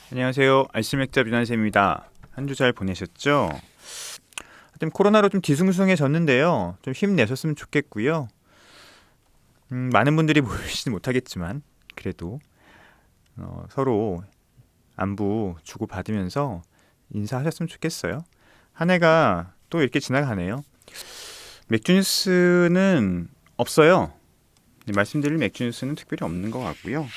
안녕하세요. 알쓸맥자 류난쌤입니다. 한 주 잘 보내셨죠? 하여튼 코로나로 좀 뒤숭숭해졌는데요. 좀 힘내셨으면 좋겠고요. 많은 분들이 모이시지 못하겠지만 그래도 서로 안부 주고받으면서 인사하셨으면 좋겠어요. 한 해가 또 이렇게 지나가네요. 맥주뉴스는 없어요. 말씀드릴 맥주뉴스는 특별히 없는 것 같고요.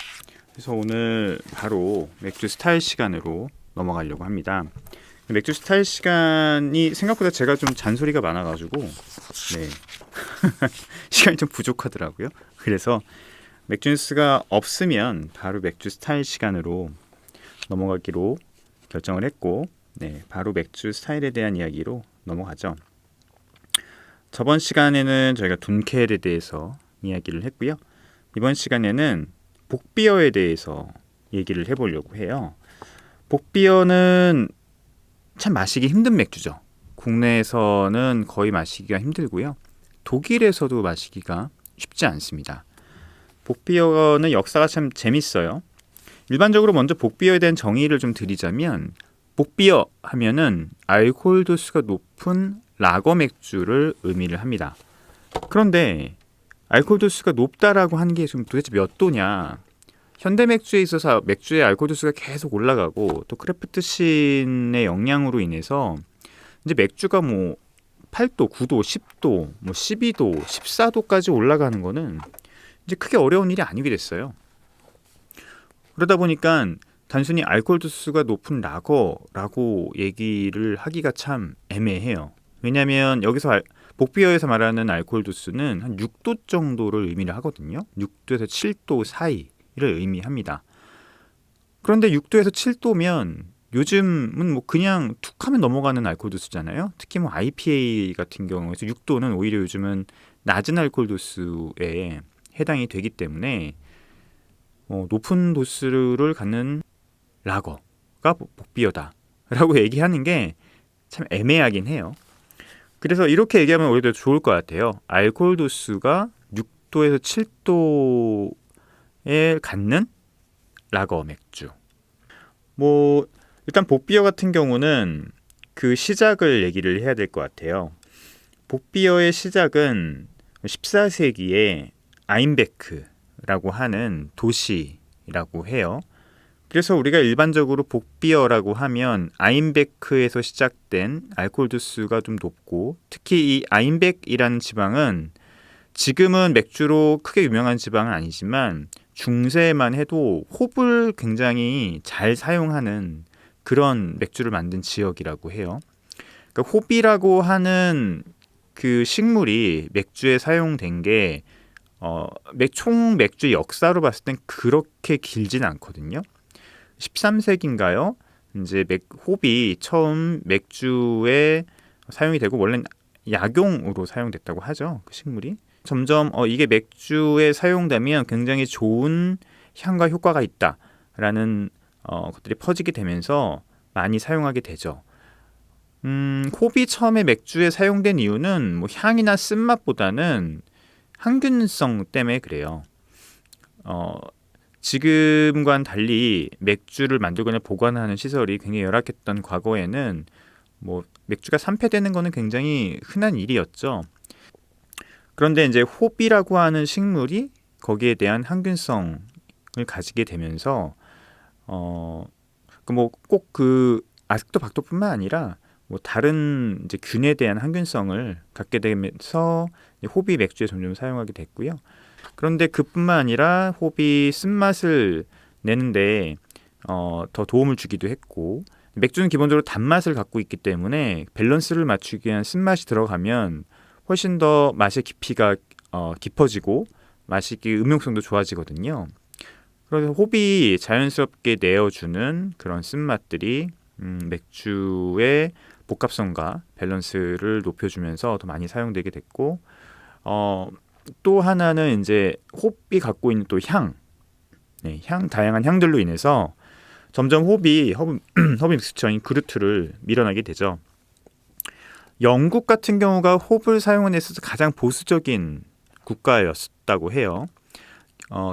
그래서 오늘 바로 맥주 스타일 시간으로 넘어가려고 합니다. 맥주 스타일 시간이 생각보다 제가 좀 잔소리가 많아가지고 시간이 좀 부족하더라고요. 그래서 맥주 뉴스가 없으면 바로 맥주 스타일 시간으로 넘어가기로 결정을 했고, 바로 맥주 스타일에 대한 이야기로 넘어가죠. 저번 시간에는 저희가 둔켈에 대해서 이야기를 했고요. 이번 시간에는 복비어에 대해서 얘기를 해보려고 해요. 복비어는 참 마시기 힘든 맥주죠. 국내에서는 거의 마시기가 힘들고요. 독일에서도 마시기가 쉽지 않습니다. 복비어는 역사가 참 재밌어요. 일반적으로 먼저 복비어에 대한 정의를 좀 드리자면, 복비어 하면은 알코올 도수가 높은 라거 맥주를 의미를 합니다. 그런데 알코올 도수가 높다라고 하는 게 좀 도대체 몇 도냐? 현대 맥주에 있어서 맥주의 알코올 도수가 계속 올라가고 또 크래프트 씬의 영향으로 인해서 이제 맥주가 뭐 8도, 9도, 10도, 뭐 12도, 14도까지 올라가는 거는 이제 크게 어려운 일이 아니게 됐어요. 그러다 보니까 단순히 알코올 도수가 높은 라거라고 얘기를 하기가 참 애매해요. 왜냐하면 여기서 복비어에서 말하는 알코올 도수는 한 6도 정도를 의미를 하거든요. 6도에서 7도 사이를 의미합니다. 그런데 6도에서 7도면 요즘은 뭐 그냥 툭 하면 넘어가는 알코올 도수잖아요. 특히 뭐 IPA 같은 경우에서 6도는 오히려 요즘은 낮은 알코올 도수에 해당이 되기 때문에 높은 도수를 갖는 라거가 복비어다라고 얘기하는 게 참 애매하긴 해요. 그래서 이렇게 얘기하면 오히려 좋을 것 같아요. 알코올 도수가 6도에서 7도에 갖는 라거 맥주. 뭐 일단 복비어 같은 경우는 그 시작을 얘기를 해야 될 것 같아요. 복비어의 시작은 14세기에 아인베크라고 하는 도시라고 해요. 그래서 우리가 일반적으로 복비어라고 하면 아인베크에서 시작된 알코올 도수가 좀 높고, 특히 이 아인백이라는 지방은 지금은 맥주로 크게 유명한 지방은 아니지만 중세만 해도 홉을 굉장히 잘 사용하는 그런 맥주를 만든 지역이라고 해요. 그러니까 홉이라고 하는 그 식물이 맥주에 사용된 게 총 맥주 역사로 봤을 땐 그렇게 길진 않거든요. 13세기인가요? 이제 홉이 처음 맥주에 사용이 되고, 원래는 약용으로 사용됐다고 하죠. 그 식물이 점점 이게 맥주에 사용되면 굉장히 좋은 향과 효과가 있다라는 것들이 퍼지게 되면서 많이 사용하게 되죠. 홉이 처음에 맥주에 사용된 이유는 뭐 향이나 쓴맛보다는 항균성 때문에 그래요. 지금과는 달리 맥주를 만들거나 보관하는 시설이 굉장히 열악했던 과거에는 뭐 맥주가 산패되는 거는 굉장히 흔한 일이었죠. 그런데 이제 홉이라고 하는 식물이 거기에 대한 항균성을 가지게 되면서 아직도 박토뿐만 아니라 뭐 다른 이제 균에 대한 항균성을 갖게 되면서 홉이 맥주에 점점 사용하게 됐고요. 그런데 그뿐만 아니라 홉이 쓴맛을 내는데 더 도움을 주기도 했고, 맥주는 기본적으로 단맛을 갖고 있기 때문에 밸런스를 맞추기 위한 쓴맛이 들어가면 훨씬 더 맛의 깊이가 깊어지고 맛있기 음용성도 좋아지거든요. 그래서 홉이 자연스럽게 내어주는 그런 쓴맛들이 맥주의 복합성과 밸런스를 높여주면서 더 많이 사용되게 됐고, 또 하나는 이제 홉이 갖고 있는 또 다양한 향들로 인해서 점점 허브 믹스처인 그루트를 밀어내게 되죠. 영국 같은 경우가 홉을 사용에 있어서 가장 보수적인 국가였다고 해요.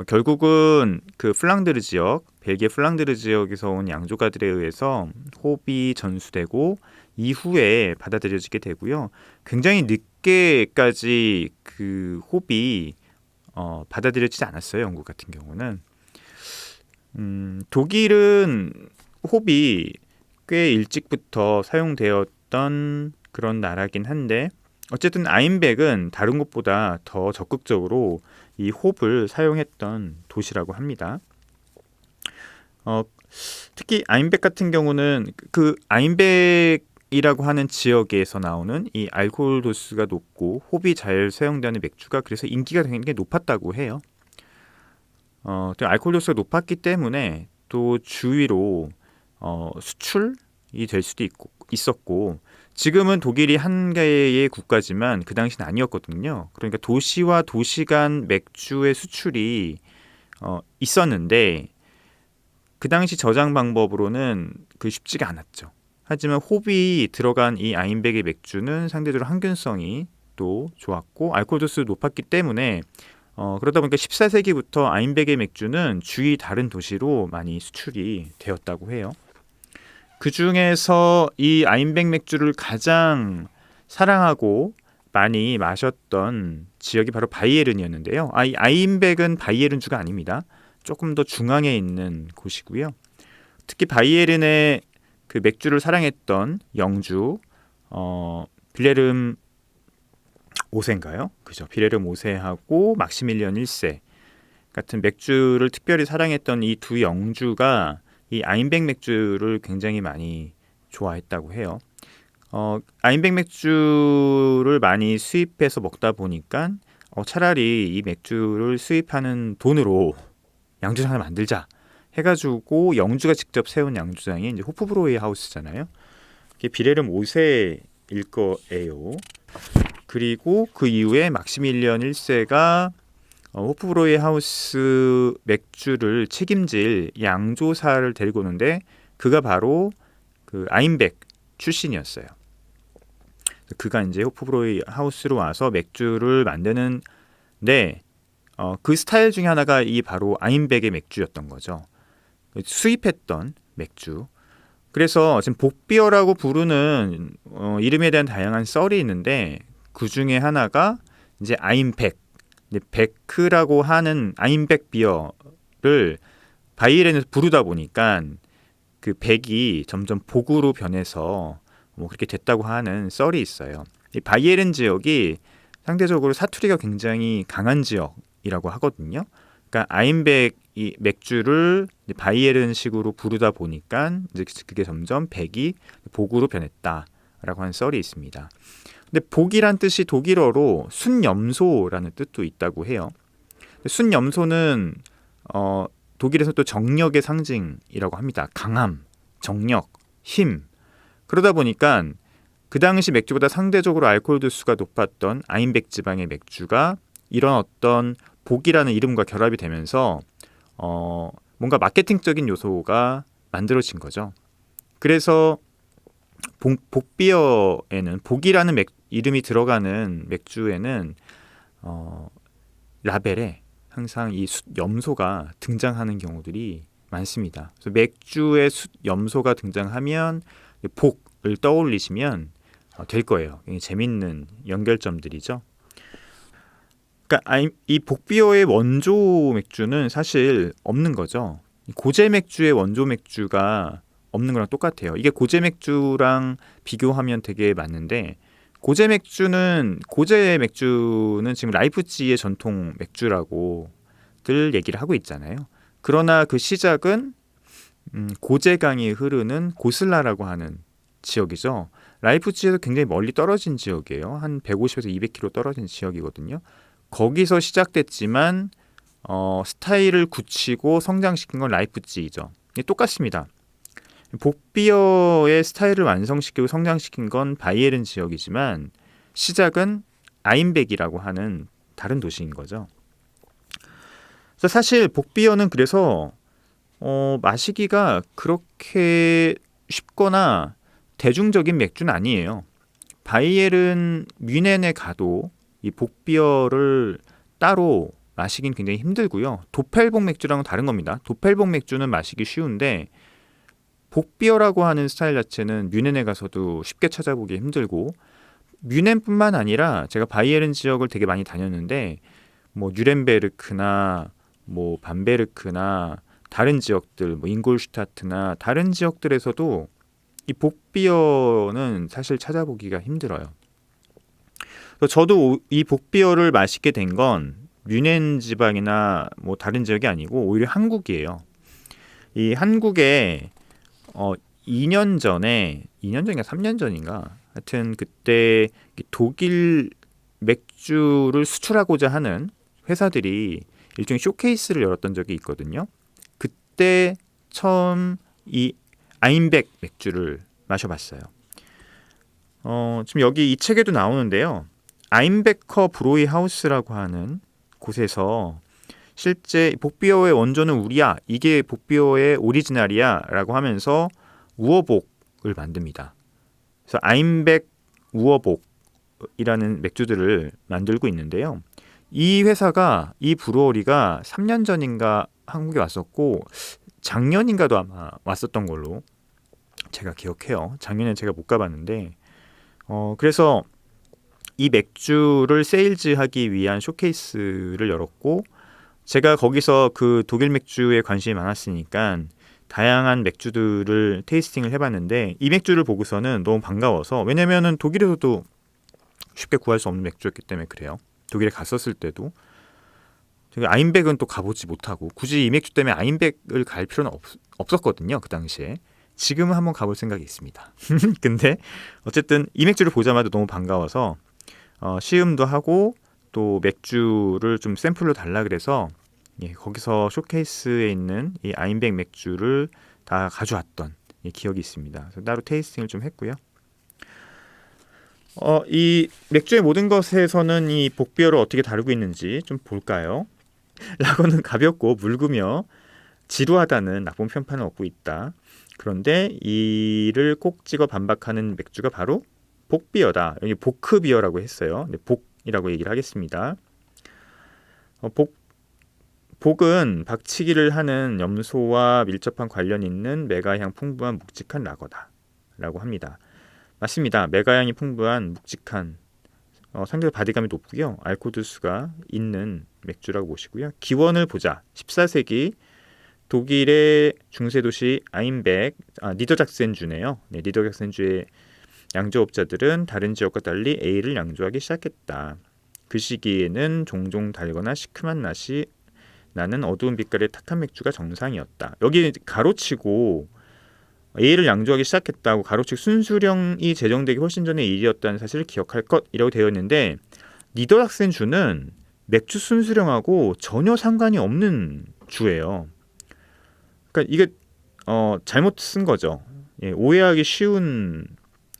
결국은 그 플랑드르 지역, 벨기에 플랑드르 지역에서 온 양조가들에 의해서 호흡이 전수되고 이후에 받아들여지게 되고요. 굉장히 늦게까지 그 호흡이 받아들여지지 않았어요. 영국 같은 경우는. 독일은 호흡이 꽤 일찍부터 사용되었던 그런 나라긴 한데 어쨌든 아인백은 다른 곳보다 더 적극적으로 이 홉을 사용했던 도시라고 합니다. 특히 아인백 같은 경우는 그 아인백이라고 하는 지역에서 나오는 이 알코올 도수가 높고 홉이 잘 사용되는 맥주가 그래서 인기가 굉장히 높았다고 해요. 또 알코올 도수가 높았기 때문에 또 주위로 수출이 될 수도 있었고 지금은 독일이 한 개의 국가지만 그 당시는 아니었거든요. 그러니까 도시와 도시 간 맥주의 수출이 있었는데 그 당시 저장 방법으로는 그 쉽지가 않았죠. 하지만 홉이 들어간 이 아인백의 맥주는 상대적으로 항균성이 또 좋았고 알코올 도수도 높았기 때문에 그러다 보니까 14세기부터 아인백의 맥주는 주위 다른 도시로 많이 수출이 되었다고 해요. 그 중에서 이 아인백 맥주를 가장 사랑하고 많이 마셨던 지역이 바로 바이에른이었는데요. 이 아인백은 바이에른주가 아닙니다. 조금 더 중앙에 있는 곳이고요. 특히 바이에른의 그 맥주를 사랑했던 영주 빌레름 5세인가요? 그죠. 빌레름 5세하고 막시밀리언 1세 같은 맥주를 특별히 사랑했던 이 두 영주가 이 아인백 맥주를 굉장히 많이 좋아했다고 해요. 아인백 맥주를 많이 수입해서 먹다 보니까 차라리 이 맥주를 수입하는 돈으로 양조장을 만들자 해가지고 영주가 직접 세운 양조장이 이제 호프브로이 하우스잖아요. 이게 빌레름 5세일 거예요. 그리고 그 이후에 막시밀리언 1세가 호프브로이 하우스 맥주를 책임질 양조사를 데리고 오는데 그가 바로 그 아인백 출신이었어요. 그가 이제 호프브로이 하우스로 와서 맥주를 만드는데 그 스타일 중에 하나가 이 바로 아인백의 맥주였던 거죠. 수입했던 맥주. 그래서 지금 복비어라고 부르는 이름에 대한 다양한 썰이 있는데 그 중에 하나가 이제 아인백, 베크라고 하는 아인백 비어를 바이에른에서 부르다 보니까 그 백이 점점 복으로 변해서 뭐 그렇게 됐다고 하는 썰이 있어요. 이 바이에른 지역이 상대적으로 사투리가 굉장히 강한 지역이라고 하거든요. 그러니까 아인백 이 맥주를 바이에른식으로 부르다 보니까 이제 그게 점점 백이 복으로 변했다라고 하는 썰이 있습니다. 근데 복이란 뜻이 독일어로 순염소라는 뜻도 있다고 해요. 순염소는 독일에서 또 정력의 상징이라고 합니다. 강함, 정력, 힘. 그러다 보니까 그 당시 맥주보다 상대적으로 알코올 도수가 높았던 아인백 지방의 맥주가 이런 어떤 복이라는 이름과 결합이 되면서 뭔가 마케팅적인 요소가 만들어진 거죠. 그래서 복비어에는 복이라는 이름이 들어가는 맥주에는 라벨에 항상 이 숫염소가 등장하는 경우들이 많습니다. 그래서 맥주에 숫염소가 등장하면 복을 떠올리시면 될 거예요. 재밌는 연결점들이죠. 그러니까 이 복비어의 원조 맥주는 사실 없는 거죠. 고제 맥주의 원조 맥주가 없는 거랑 똑같아요. 이게 고제 맥주랑 비교하면 되게 맞는데 고제 맥주는 지금 라이프치히의 전통 맥주라고들 얘기를 하고 있잖아요. 그러나 그 시작은 고제강이 흐르는 고슬라라고 하는 지역이죠. 라이프치히에서 굉장히 멀리 떨어진 지역이에요. 한 150에서 200km 떨어진 지역이거든요. 거기서 시작됐지만 스타일을 굳히고 성장시킨 건 라이프치히죠. 똑같습니다. 복비어의 스타일을 완성시키고 성장시킨 건 바이에른 지역이지만 시작은 아인백이라고 하는 다른 도시인 거죠. 그래서 사실 복비어는 그래서 마시기가 그렇게 쉽거나 대중적인 맥주는 아니에요. 바이에른 뮌헨에 가도 이 복비어를 따로 마시긴 굉장히 힘들고요. 도펠봉 맥주랑은 다른 겁니다. 도펠봉 맥주는 마시기 쉬운데 복비어라고 하는 스타일 자체는 뮌헨에 가서도 쉽게 찾아보기 힘들고, 뮌헨뿐만 아니라 제가 바이에른 지역을 되게 많이 다녔는데 뭐 뉴렌베르크나 뭐 밤베르크나 다른 지역들, 뭐 잉골슈타트나 다른 지역들에서도 이 복비어는 사실 찾아보기가 힘들어요. 그래서 저도 이 복비어를 마시게 된 건 뮌헨 지방이나 뭐 다른 지역이 아니고 오히려 한국이에요. 이 한국에 2년 전인가 3년 전인가 하여튼 그때 독일 맥주를 수출하고자 하는 회사들이 일종의 쇼케이스를 열었던 적이 있거든요. 그때 처음 이 아임백 맥주를 마셔봤어요. 지금 여기 이 책에도 나오는데요. 아임베커 브로이 하우스라고 하는 곳에서 실제 복비어의 원조는 우리야, 이게 복비어의 오리지널이야 라고 하면서 우어복을 만듭니다. 그래서 아임백 우어복이라는 맥주들을 만들고 있는데요. 이 회사가, 이 브루어리가 3년 전인가 한국에 왔었고 작년인가도 아마 왔었던 걸로 제가 기억해요. 작년에 제가 못 가봤는데 그래서 이 맥주를 세일즈하기 위한 쇼케이스를 열었고, 제가 거기서 그 독일 맥주에 관심이 많았으니까 다양한 맥주들을 테이스팅을 해봤는데 이 맥주를 보고서는 너무 반가워서, 왜냐면은 독일에서도 쉽게 구할 수 없는 맥주였기 때문에 그래요. 독일에 갔었을 때도 제가 아임백은 또 가보지 못하고 굳이 이 맥주 때문에 아임백을 갈 필요는 없었거든요. 그 당시에. 지금은 한번 가볼 생각이 있습니다. 근데 어쨌든 이 맥주를 보자마자 너무 반가워서 시음도 하고 또 맥주를 좀 샘플로 달라 그래서 거기서 쇼케이스에 있는 이 아임백 맥주를 다 가져왔던 기억이 있습니다. 그래서 따로 테이스팅을 좀 했고요. 이 맥주의 모든 것에서는 이 복비어를 어떻게 다루고 있는지 좀 볼까요? 라고는 가볍고 묽으며 지루하다는 나쁜 평판을 얻고 있다. 그런데 이를 꼭 찍어 반박하는 맥주가 바로 복비어다. 여기 보크비어라고 했어요. 네, 복이라고 얘기를 하겠습니다. 복은 박치기를 하는 염소와 밀접한 관련 있는 메가향 풍부한 묵직한 라거다 라고 합니다. 맞습니다. 메가향이 풍부한 묵직한 상대적 바디감이 높고요. 알코올 도수가 있는 맥주라고 보시고요. 기원을 보자. 14세기 독일의 중세도시 아임백, 니더작센주네요. 네, 니더작센주의 양조업자들은 다른 지역과 달리 에일을 양조하기 시작했다. 그 시기에는 종종 달거나 시큼한 맛이 나는 어두운 빛깔의 탁한 맥주가 정상이었다. 여기 가로치고 에일을 양조하기 시작했다고 가로치고 순수령이 제정되기 훨씬 전의 일이었다는 사실을 기억할 것이라고 되어 있는데, 니더작센주는 맥주 순수령하고 전혀 상관이 없는 주예요. 그러니까 이게 잘못 쓴 거죠. 오해하기 쉬운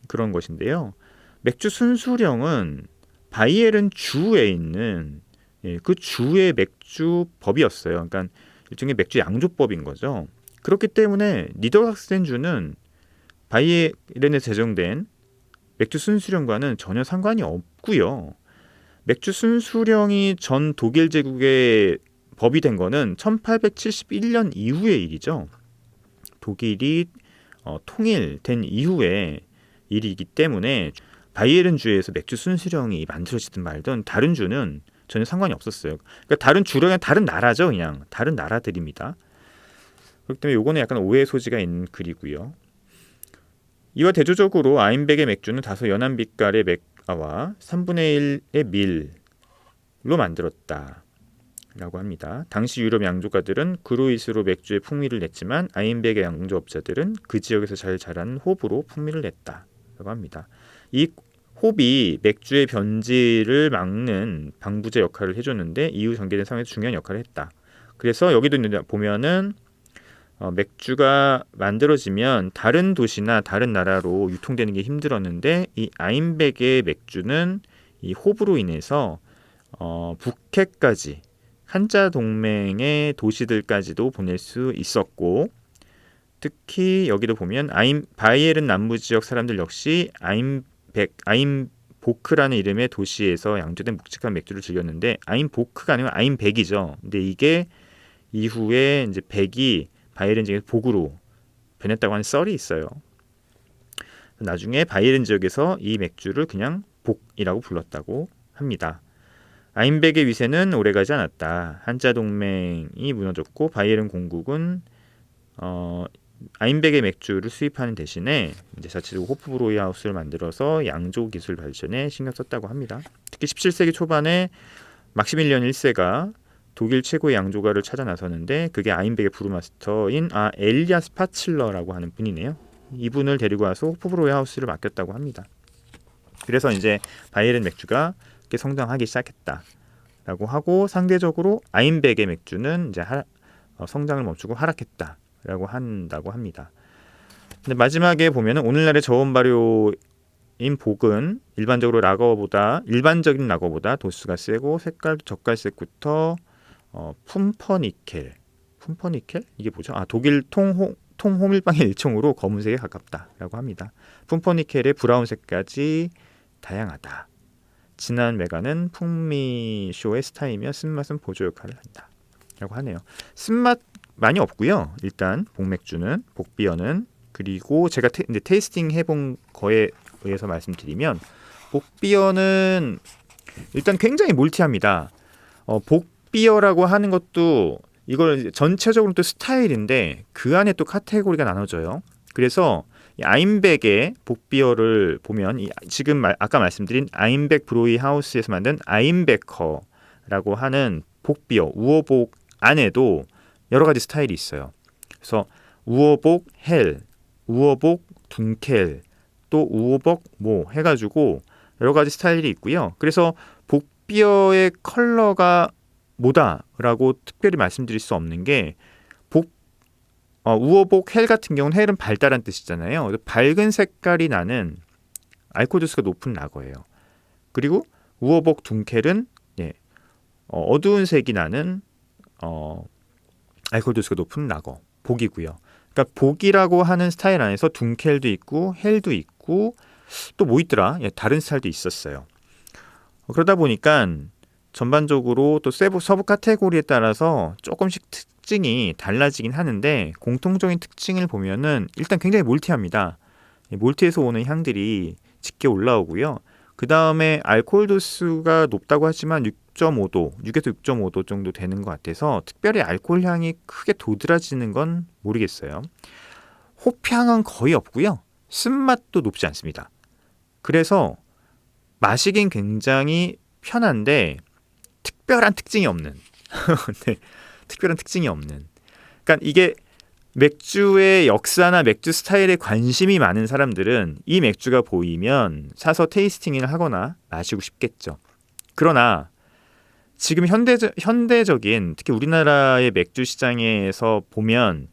그런 것인데요. 맥주 순수령은 바이에른 주에 있는 그 주의 맥주법이었어요. 그러니까 일종의 맥주 양조법인 거죠. 그렇기 때문에 니더삭센주는 바이에른에 제정된 맥주 순수령과는 전혀 상관이 없고요. 맥주 순수령이 전 독일 제국의 법이 된 거는 1871년 이후의 일이죠. 독일이 통일된 이후의 일이기 때문에 바이에른 주에서 맥주 순수령이 만들어지든 말든 다른 주는 전혀 상관이 없었어요. 그러니까 다른 주령은 다른 나라죠. 그냥 다른 나라들입니다. 그렇기 때문에 요거는 약간 오해 소지가 있는 글이고요. 이와 대조적으로 아임백의 맥주는 다소 연한 빛깔의 맥아와 3분의 1의 밀로 만들었다 라고 합니다. 당시 유럽 양조가들은 그루이스로 맥주에 풍미를 냈지만 아임백의 양조업자들은 그 지역에서 잘 자라는 홉으로 풍미를 냈다 라고 합니다. 이 홉이 맥주의 변질을 막는 방부제 역할을 해줬는데 이후 전개된 상황에서 중요한 역할을 했다. 그래서 여기도 보면은 맥주가 만들어지면 다른 도시나 다른 나라로 유통되는 게 힘들었는데 이 아임백의 맥주는 이 홉으로 인해서 북해까지 한자 동맹의 도시들까지도 보낼 수 있었고, 특히 여기도 보면 바이에른 남부 지역 사람들 역시 아임복 보크라는 이름의 도시에서 양조된 묵직한 맥주를 즐겼는데 아임보크가 아니면 아임백이죠. 근데 이게 이후에 이제 백이 바이에른 지역에서 복으로 변했다고 하는 썰이 있어요. 나중에 바이에른 지역에서 이 맥주를 그냥 복이라고 불렀다고 합니다. 아임백의 위세는 오래가지 않았다. 한자 동맹이 무너졌고 바이에른 공국은 아임백의 맥주를 수입하는 대신에 이제 자체적으로 호프브로이하우스를 만들어서 양조 기술 발전에 신경 썼다고 합니다. 특히 17세기 초반에 막시밀리언 1세가 독일 최고의 양조가를 찾아 나서는데 그게 아임백의 브루마스터인 엘리아스 파칠러라고 하는 분이네요. 이분을 데리고 와서 호프브로이하우스를 맡겼다고 합니다. 그래서 이제 바이에른 맥주가 성장하기 시작했다라고 하고 상대적으로 아임백의 맥주는 이제 성장을 멈추고 하락했다라고 한다고 합니다. 근데 마지막에 보면은 오늘날의 저온 발효인 복은 일반적인 라거보다 도수가 세고 색깔도 젓갈색부터 쿰퍼니켈 이게 뭐죠? 독일 통호밀빵의 일종으로 검은색에 가깝다라고 합니다. 쿰퍼니켈의 브라운색까지 다양하다. 진한 메가는 풍미쇼의 스타이며 쓴맛은 보조 역할을 한다. 라고 하네요. 쓴맛 많이 없고요. 일단 복맥주는 복비어는 그리고 제가 이제 테이스팅 해본 거에 의해서 말씀드리면 복비어는 일단 굉장히 몰티합니다. 복비어라고 하는 것도 이걸 전체적으로 또 스타일인데 그 안에 또 카테고리가 나눠져요. 그래서 아임백의 복비어를 보면 지금 아까 말씀드린 아임백 브로이 하우스에서 만든 아임베커라고 하는 복비어 우어복 안에도 여러 가지 스타일이 있어요. 그래서 우어복 헬, 우어복 둔켈, 또 우어복 모 해가지고 여러 가지 스타일이 있고요. 그래서 복비어의 컬러가 뭐다라고 특별히 말씀드릴 수 없는 게 우어복 헬 같은 경우는 헬은 밝다란 뜻이잖아요. 밝은 색깔이 나는 알코올 도수가 높은 라거예요. 그리고 우어복 둔켈은 어두운 색이 나는 알코올 도수가 높은 라거 복이고요. 그러니까 복이라고 하는 스타일 안에서 둔켈도 있고 헬도 있고 또 뭐 있더라? 다른 스타일도 있었어요. 그러다 보니까 전반적으로 또 서브 카테고리에 따라서 조금씩 특징이 달라지긴 하는데 공통적인 특징을 보면은 일단 굉장히 몰티합니다. 몰티에서 오는 향들이 짙게 올라오고요. 그 다음에 알코올 도수가 높다고 하지만 6.5도, 6에서 6.5도 정도 되는 것 같아서 특별히 알코올 향이 크게 도드라지는 건 모르겠어요. 호향은 거의 없고요. 쓴맛도 높지 않습니다. 그래서 마시긴 굉장히 편한데 특별한 특징이 없는 네, 특별한 특징이 없는 그러니까 이게 맥주의 역사나 맥주 스타일에 관심이 많은 사람들은 이 맥주가 보이면 사서 테이스팅을 하거나 마시고 싶겠죠. 그러나 지금 현대적인 특히 우리나라의 맥주 시장에서 보면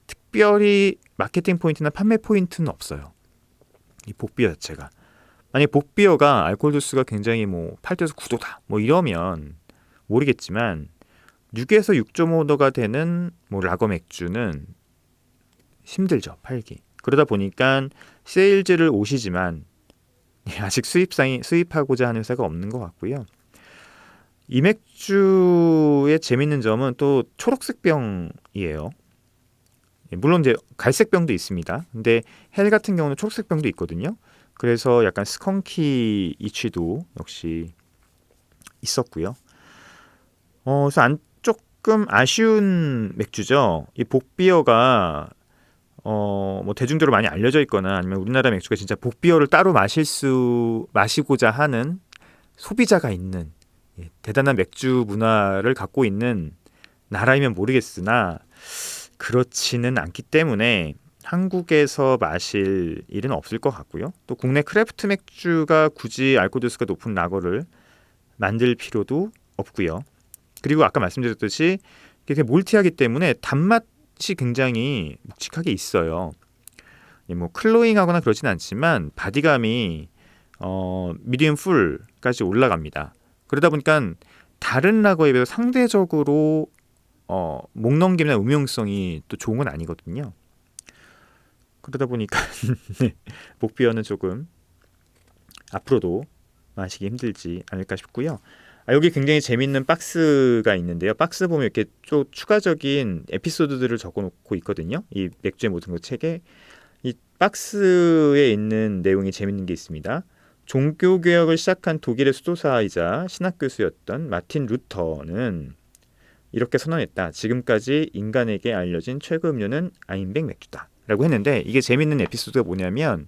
특별히 마케팅 포인트나 판매 포인트는 없어요. 이 복비어 자체가. 만약에 복비어가 알코올 도수가 굉장히 8도에서 9도다 이러면 모르겠지만 6에서 6.5도가 되는 라거 맥주는 힘들죠, 팔기. 그러다 보니까 세일즈를 오시지만 아직 수입하고자 하는 회사가 없는 것 같고요. 이 맥주의 재밌는 점은 또 초록색 병이에요. 물론 이제 갈색 병도 있습니다. 근데 헬 같은 경우는 초록색 병도 있거든요. 그래서 약간 스컹키 이취도 역시 있었고요. 그래서 조금 아쉬운 맥주죠. 이 복비어가 대중적으로 많이 알려져 있거나 아니면 우리나라 맥주가 진짜 복비어를 따로 마시고자 하는 소비자가 있는 대단한 맥주 문화를 갖고 있는 나라이면 모르겠으나 그렇지는 않기 때문에 한국에서 마실 일은 없을 것 같고요. 또 국내 크래프트 맥주가 굳이 알코올 도수가 높은 라거를 만들 필요도 없고요. 그리고 아까 말씀드렸듯이 되게 몰티하기 때문에 단맛이 굉장히 묵직하게 있어요. 클로잉하거나 그러진 않지만 바디감이 미디움 풀까지 올라갑니다. 그러다 보니까 다른 라거에 비해서 상대적으로 목넘김이나 음용성이 또 좋은 건 아니거든요. 그러다 보니까 복비어는 조금 앞으로도 마시기 힘들지 않을까 싶고요. 여기 굉장히 재밌는 박스가 있는데요. 박스 보면 이렇게 또 추가적인 에피소드들을 적어놓고 있거든요. 이 맥주의 모든 것 책에 이 박스에 있는 내용이 재밌는 게 있습니다. 종교개혁을 시작한 독일의 수도사이자 신학교수였던 마틴 루터는 이렇게 선언했다. 지금까지 인간에게 알려진 최고 음료는 아인백 맥주다. 라고 했는데 이게 재밌는 에피소드가 뭐냐면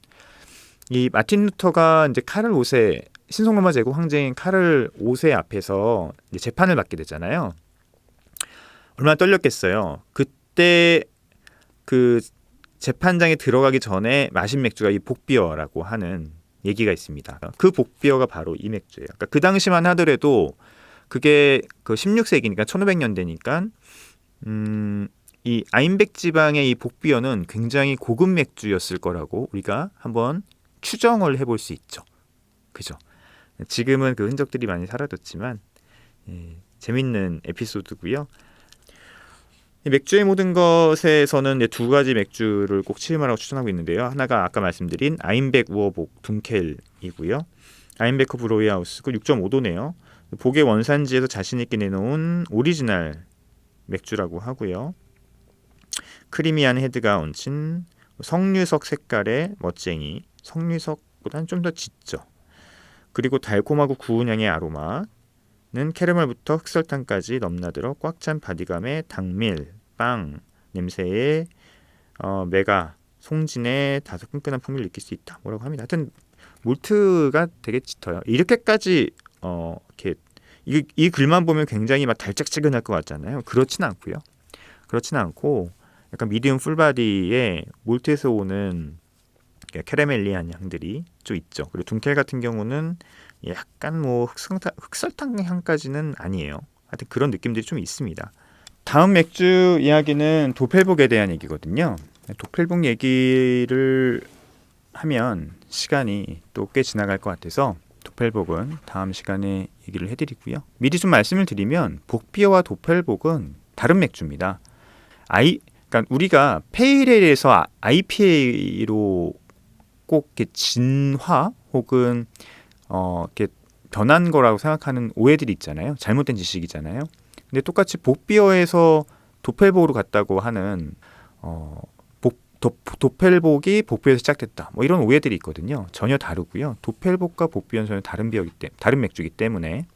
이 마틴 루터가 이제 카를 5세 신성로마 제국 황제인 카를 5세 앞에서 이제 재판을 받게 되잖아요. 얼마나 떨렸겠어요. 그때 그 재판장에 들어가기 전에 마신 맥주가 이 복비어라고 하는 얘기가 있습니다. 그 복비어가 바로 이 맥주예요. 그러니까 그 당시만 하더라도 그게 그 16세기니까 1500년대니까 이 아인백 지방의 이 복비어는 굉장히 고급 맥주였을 거라고 우리가 한번 추정을 해볼 수 있죠. 그죠? 지금은 그 흔적들이 많이 사라졌지만 재밌는 에피소드고요. 맥주의 모든 것에서는 두 가지 맥주를 꼭 취임하라고 추천하고 있는데요. 하나가 아까 말씀드린 아인백 우어복 둔켈이고요. 아인베커 브로이하우스고 6.5도네요. 복의 원산지에서 자신 있게 내놓은 오리지널 맥주라고 하고요. 크리미한 헤드가 얹힌 석류석 색깔의 멋쟁이, 석류석보다는 좀 더 짙죠. 그리고 달콤하고 구운 향의 아로마는 캐러멜부터 흑설탕까지 넘나들어 꽉 찬 바디감의 당밀, 빵 냄새에 메가, 송진의 다소 끈끈한 풍미를 느낄 수 있다. 뭐라고 합니다. 하여튼 몰트가 되게 짙어요. 이렇게까지 이렇게 이 글만 보면 굉장히 막 달짝지근할 것 같잖아요. 그렇진 않고요. 그렇진 않고 약간 미디움 풀바디에 몰트에서 오는 캐러멜리한 향들이 좀 있죠. 그리고 둔켈 같은 경우는 약간 뭐 흑설탕 향까지는 아니에요. 하여튼 그런 느낌들이 좀 있습니다. 다음 맥주 이야기는 도펠복에 대한 얘기거든요. 도펠복 얘기를 하면 시간이 또 꽤 지나갈 것 같아서 도펠복은 다음 시간에 얘기를 해드리고요. 미리 좀 말씀을 드리면 복비어와 도펠복은 다른 맥주입니다. 그러니까 우리가 페일에일에서 IPA로 꼭 이렇게 진화 혹은 이렇게 변한 거라고 생각하는 오해들이 있잖아요. 잘못된 지식이잖아요. 근데 똑같이 복비어에서 도펠복으로 갔다고 하는 도펠복이 복비어에서 시작됐다. 뭐 이런 오해들이 있거든요. 전혀 다르고요. 도펠복과 복비어는 전혀 다른 맥주이기 때문에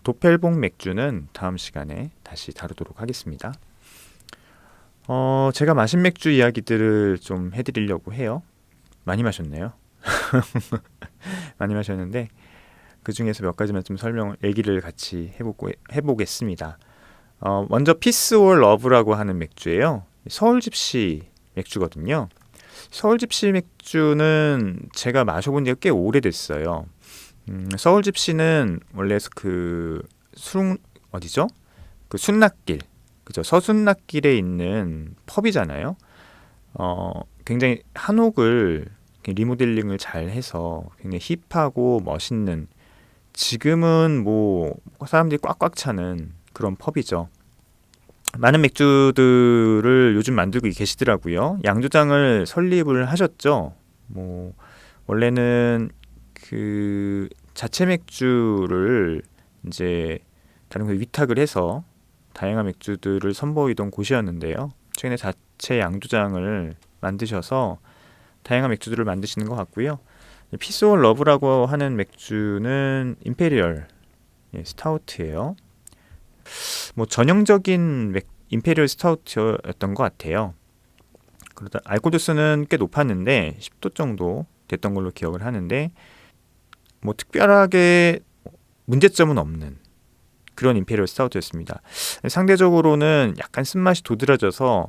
도펠복 맥주는 다음 시간에 다시 다루도록 하겠습니다. 제가 마신 맥주 이야기들을 좀 해드리려고 해요. 많이 마셨네요. 많이 마셨는데 그 중에서 몇 가지만 좀 얘기를 같이 해보겠습니다. 먼저 피스 올 러브라고 하는 맥주예요. 서울집시 맥주거든요. 서울집시 맥주는 제가 마셔본 지가 꽤 오래됐어요. 서울집시는 원래 어디죠? 그 순낙길, 그죠? 서순낙길에 있는 펍이잖아요. 굉장히 한옥을 리모델링을 잘 해서 굉장히 힙하고 멋있는, 지금은 뭐 사람들이 꽉꽉 차는 그런 펍이죠. 많은 맥주들을 요즘 만들고 계시더라고요. 양조장을 설립을 하셨죠. 뭐 원래는 그 자체 맥주를 이제 다른 곳에 위탁을 해서 다양한 맥주들을 선보이던 곳이었는데요. 최근에 자체 양조장을 만드셔서 다양한 맥주들을 만드시는 것 같고요. 피스 올 러브라고 하는 맥주는 임페리얼 스타우트예요. 뭐 전형적인 임페리얼 스타우트였던 것 같아요. 그러다 알코올 도수는 꽤 높았는데 10도 정도 됐던 걸로 기억을 하는데 뭐 특별하게 문제점은 없는 그런 임페리얼 스타우트였습니다. 상대적으로는 약간 쓴맛이 도드라져서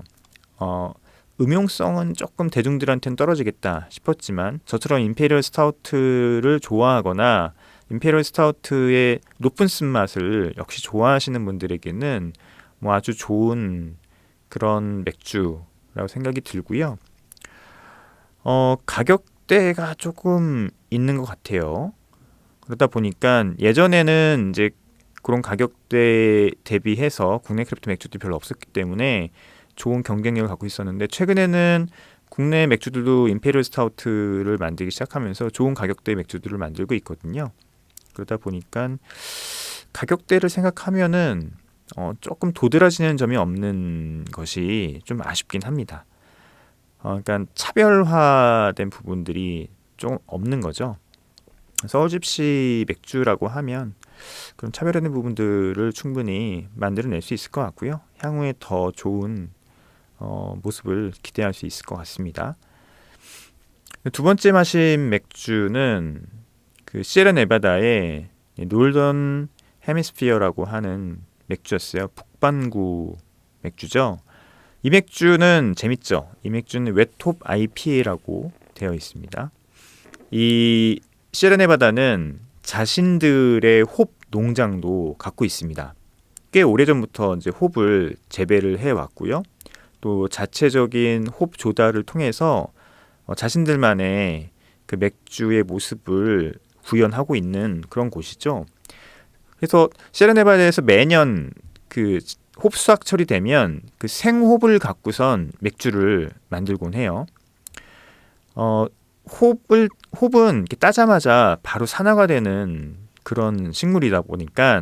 음용성은 조금 대중들한테는 떨어지겠다 싶었지만, 저처럼 임페리얼 스타우트를 좋아하거나 임페리얼 스타우트의 높은 쓴맛을 역시 좋아하시는 분들에게는 뭐 아주 좋은 그런 맥주라고 생각이 들고요. 가격대가 조금 있는 것 같아요. 그러다 보니까 예전에는 이제 그런 가격대 대비해서 국내 크래프트 맥주들이 별로 없었기 때문에 좋은 경쟁력을 갖고 있었는데, 최근에는 국내 맥주들도 임페리얼 스타우트를 만들기 시작하면서 좋은 가격대의 맥주들을 만들고 있거든요. 그러다 보니까 가격대를 생각하면은 조금 도드라지는 점이 없는 것이 좀 아쉽긴 합니다. 그러니까 차별화된 부분들이 좀 없는 거죠. 서울집시 맥주라고 하면 그런 차별화된 부분들을 충분히 만들어낼 수 있을 것 같고요. 향후에 더 좋은 모습을 기대할 수 있을 것 같습니다. 두 번째 마신 맥주는 그 시에라네바다의 놀던 헤미스피어라고 하는 맥주였어요. 북반구 맥주죠. 이 맥주는 재밌죠. 이 맥주는 웨톱 IPA라고 되어 있습니다. 이 시에라네바다는 자신들의 홉 농장도 갖고 있습니다. 꽤 오래전부터 이제 홉을 재배를 해왔고요. 또 자체적인 홉 조달을 통해서 자신들만의 그 맥주의 모습을 구현하고 있는 그런 곳이죠. 그래서 시에라네바다에서 매년 그 홉 수확철이 되면 그 생홉을 갖고선 맥주를 만들곤 해요. 홉은 이렇게 따자마자 바로 산화가 되는 그런 식물이다 보니까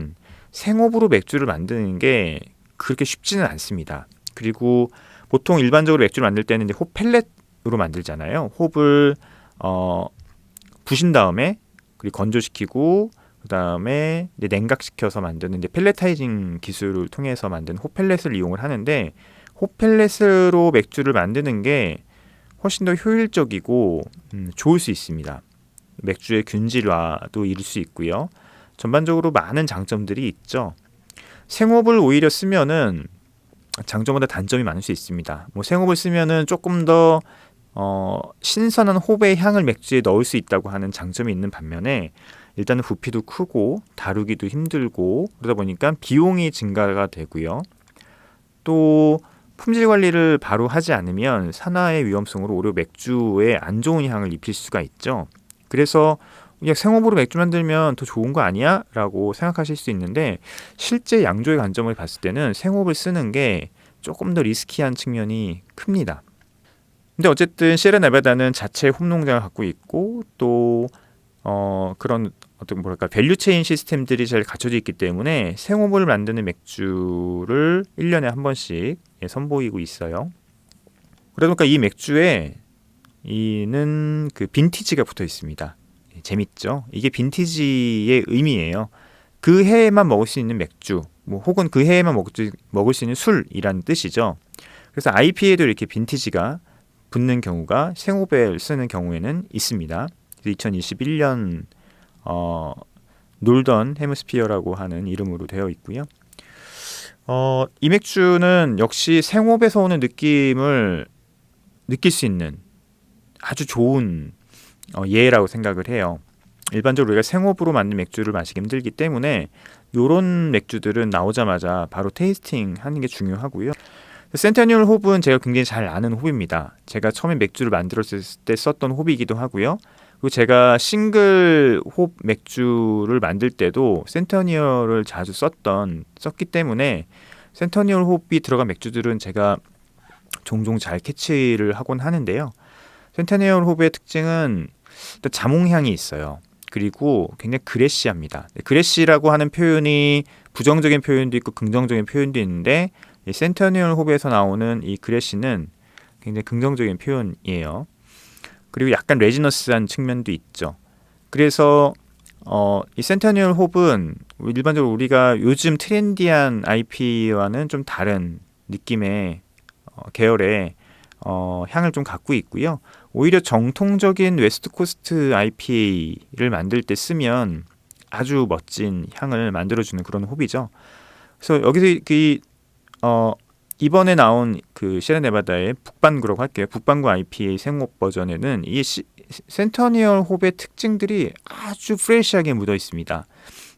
생홉으로 맥주를 만드는 게 그렇게 쉽지는 않습니다. 그리고 보통 일반적으로 맥주를 만들 때는 이제 홉 펠렛으로 만들잖아요. 홉을 부신 다음에 그리고 건조시키고 그 다음에 냉각시켜서 만드는 이제 펠레타이징 기술을 통해서 만든 홉 펠렛을 이용을 하는데 홉 펠렛으로 맥주를 만드는 게 훨씬 더 효율적이고 좋을 수 있습니다. 맥주의 균질화도 이룰 수 있고요. 전반적으로 많은 장점들이 있죠. 생홉을 오히려 쓰면은 장점보다 단점이 많을 수 있습니다. 생홉을 쓰면은 조금 더 신선한 홉의 향을 맥주에 넣을 수 있다고 하는 장점이 있는 반면에 일단은 부피도 크고 다루기도 힘들고 그러다 보니까 비용이 증가가 되고요. 또 품질 관리를 바로 하지 않으면 산화의 위험성으로 오히려 맥주에 안 좋은 향을 입힐 수가 있죠. 그래서 그냥 생업으로 맥주 만들면 더 좋은 거 아니야? 라고 생각하실 수 있는데 실제 양조의 관점을 봤을 때는 생업을 쓰는 게 조금 더 리스키한 측면이 큽니다. 근데 어쨌든 시에라네바다는 자체 홉 농장을 갖고 있고 또 그런 어떤 밸류체인 시스템들이 잘 갖춰져 있기 때문에 생홉을 만드는 맥주를 1년에 한 번씩 선보이고 있어요. 그러다 보니까 이 맥주에 이는 그 빈티지가 붙어 있습니다. 재밌죠? 이게 빈티지의 의미예요. 그 해에만 먹을 수 있는 맥주, 혹은 그 해에만 먹을 수 있는 술이란 뜻이죠. 그래서 IPA에도 이렇게 빈티지가 붙는 경우가 생홉에 쓰는 경우에는 있습니다. 2021년 놀던 헤미스피어라고 하는 이름으로 되어 있고요. 이 맥주는 역시 생홉에서 오는 느낌을 느낄 수 있는 아주 좋은 예라고 생각을 해요. 일반적으로 우리가 생홉으로 만든 맥주를 마시기 힘들기 때문에 이런 맥주들은 나오자마자 바로 테이스팅 하는 게 중요하고요. 센테니얼 홉은 제가 굉장히 잘 아는 홉입니다. 제가 처음에 맥주를 만들었을 때 썼던 홉이기도 하고요. 그리고 제가 싱글 홉 맥주를 만들 때도 센테니얼을 자주 썼기 때문에 센테니얼 홉이 들어간 맥주들은 제가 종종 잘 캐치를 하곤 하는데요. 센테니얼 홉의 특징은 일단 자몽향이 있어요. 그리고 굉장히 그레시합니다. 그레시라고 하는 표현이 부정적인 표현도 있고 긍정적인 표현도 있는데 이 센테니얼 홉에서 나오는 이 그레시는 굉장히 긍정적인 표현이에요. 그리고 약간 레지너스한 측면도 있죠. 그래서 이 센테니얼 홉은 일반적으로 우리가 요즘 트렌디한 IPA와는 좀 다른 느낌의 계열의 향을 좀 갖고 있고요. 오히려 정통적인 웨스트 코스트 IPA를 만들 때 쓰면 아주 멋진 향을 만들어주는 그런 홉이죠. 그래서 여기서 이번에 나온 그 시에라네바다의 북반구라고 할게요. 북반구 IPA 생홉 버전에는 이 센테니얼 홉의 특징들이 아주 프레시하게 묻어 있습니다.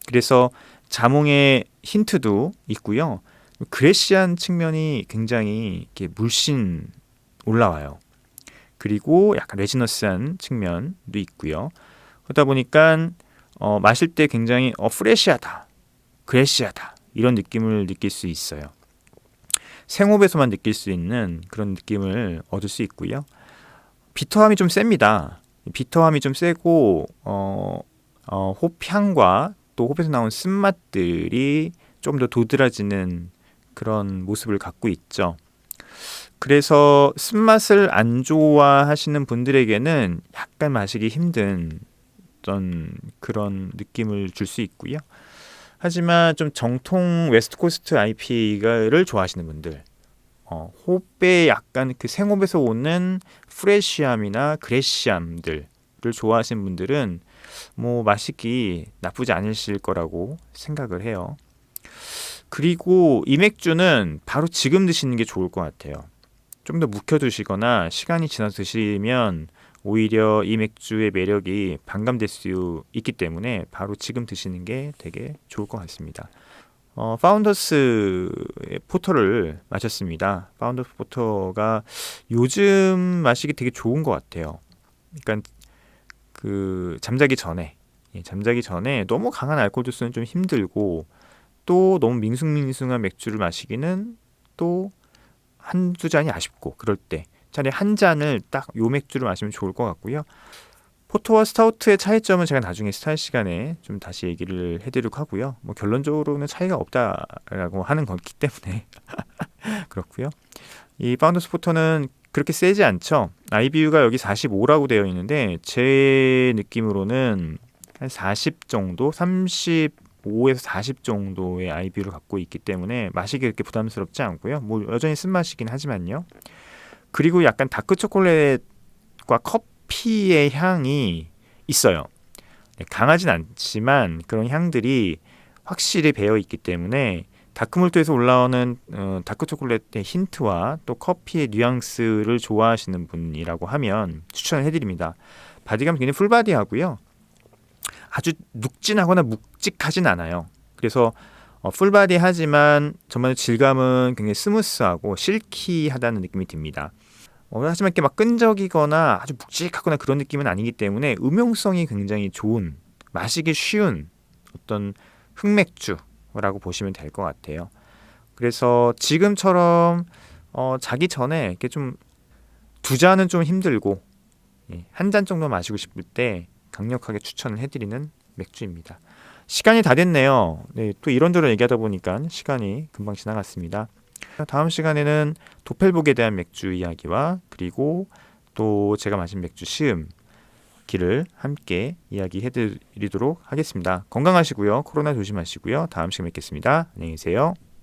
그래서 자몽의 힌트도 있고요. 그레시한 측면이 굉장히 이렇게 물씬 올라와요. 그리고 약간 레지너스한 측면도 있고요. 그러다 보니까 마실 때 굉장히 프레시하다, 그레시하다 이런 느낌을 느낄 수 있어요. 생홉에서만 느낄 수 있는 그런 느낌을 얻을 수 있고요. 비터함이 좀 셉니다. 비터함이 좀 세고 홉향과 또 홉에서 나온 쓴맛들이 좀 더 도드라지는 그런 모습을 갖고 있죠. 그래서 쓴맛을 안 좋아하시는 분들에게는 약간 마시기 힘든 어떤 그런 느낌을 줄 수 있고요. 하지만 좀 정통 웨스트코스트 IPA를 좋아하시는 분들, 홉의 약간 그 생홉에서 오는 프레쉬함이나 그레시함들을 좋아하시는 분들은 뭐 마시기 나쁘지 않으실 거라고 생각을 해요. 그리고 이 맥주는 바로 지금 드시는 게 좋을 것 같아요. 좀 더 묵혀두시거나 시간이 지나서 드시면 오히려 이 맥주의 매력이 반감될 수 있기 때문에 바로 지금 드시는 게 되게 좋을 것 같습니다. 파운더스의 포터를 마셨습니다. 파운더스 포터가 요즘 마시기 되게 좋은 것 같아요. 그러니까 그 잠자기 전에 너무 강한 알코올 도수는 좀 힘들고 또 너무 밍숭밍숭한 맥주를 마시기는 또 한두 잔이 아쉽고 그럴 때 차라리 한 잔을 딱 요 맥주를 마시면 좋을 것 같고요. 포터와 스타우트의 차이점은 제가 나중에 스타일 시간에 좀 다시 얘기를 해드리려고 하고요. 뭐 결론적으로는 차이가 없다라고 하는 거기 때문에 그렇고요. 이 파운더스 포터는 그렇게 세지 않죠. IBU가 여기 45라고 되어 있는데 제 느낌으로는 한 40 정도, 35에서 40 정도의 IBU를 갖고 있기 때문에 마시기 그렇게 부담스럽지 않고요. 뭐 여전히 쓴맛이긴 하지만요. 그리고 약간 다크 초콜릿과 커피의 향이 있어요. 강하진 않지만 그런 향들이 확실히 배어 있기 때문에 다크몰트에서 올라오는 다크 초콜릿의 힌트와 또 커피의 뉘앙스를 좋아하시는 분이라고 하면 추천을 해드립니다. 바디감이 굉장히 풀바디하고요. 아주 눅진하거나 묵직하진 않아요. 그래서 풀바디하지만 전반적으로 질감은 굉장히 스무스하고 실키하다는 느낌이 듭니다. 하지만 이렇게 막 끈적이거나 아주 묵직하거나 그런 느낌은 아니기 때문에 음용성이 굉장히 좋은, 마시기 쉬운 어떤 흑맥주라고 보시면 될 것 같아요. 그래서 지금처럼 자기 전에 이렇게 좀 두 잔은 좀 힘들고 한 잔 정도 마시고 싶을 때 강력하게 추천을 해드리는 맥주입니다. 시간이 다 됐네요. 네, 또 이런저런 얘기하다 보니까 시간이 금방 지나갔습니다. 다음 시간에는 도펠복에 대한 맥주 이야기와 그리고 또 제가 마신 맥주 시음기를 함께 이야기해드리도록 하겠습니다. 건강하시고요. 코로나 조심하시고요. 다음 시간에 뵙겠습니다. 안녕히 계세요.